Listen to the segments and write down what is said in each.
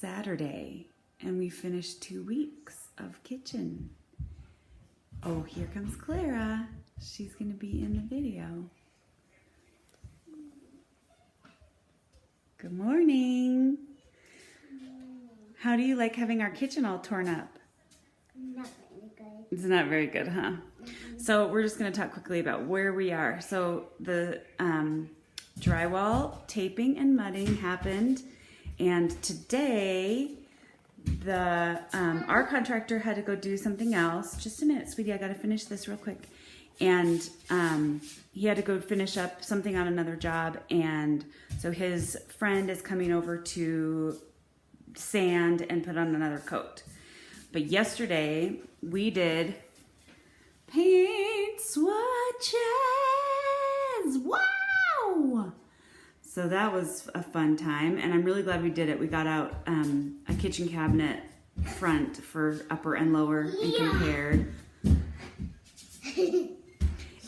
Saturday and we finished 2 weeks of kitchen. Oh, here comes Clara. She's going to be in the video. Good morning. How do you like having our kitchen all torn up? Not very good. It's not very good, huh? So we're just going to talk quickly about where we are. So the drywall taping and mudding happened, and today the our contractor had to go do something else. Just a minute, sweetie, I got to finish this real quick. And he had to go finish up something on another job, and so his friend is coming over to sand and put on another coat. But yesterday we did paint swatches. Wow! So that was a fun time, and I'm really glad we did it. We got out a kitchen cabinet front for upper and lower and compared.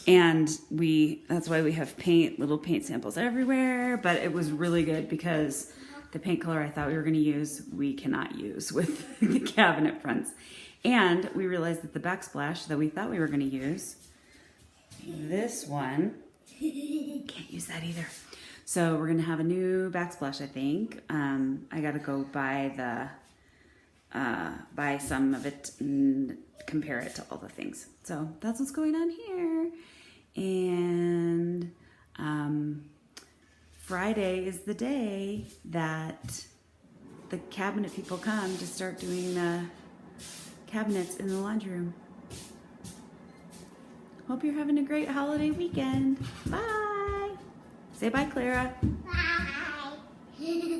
And that's why we have little paint samples everywhere, but it was really good because the paint color I thought we were gonna use, we cannot use with the cabinet fronts. And we realized that the Backsplash that we thought we were gonna use, this one, can't use that either. So we're gonna have a new Backsplash, I think. I gotta go buy some of it and compare it to all the things. So that's what's going on here. And Friday is the day that the cabinet people come to start doing the cabinets in the laundry room. Hope you're having a great holiday weekend. Bye. Say bye, Clara. Bye.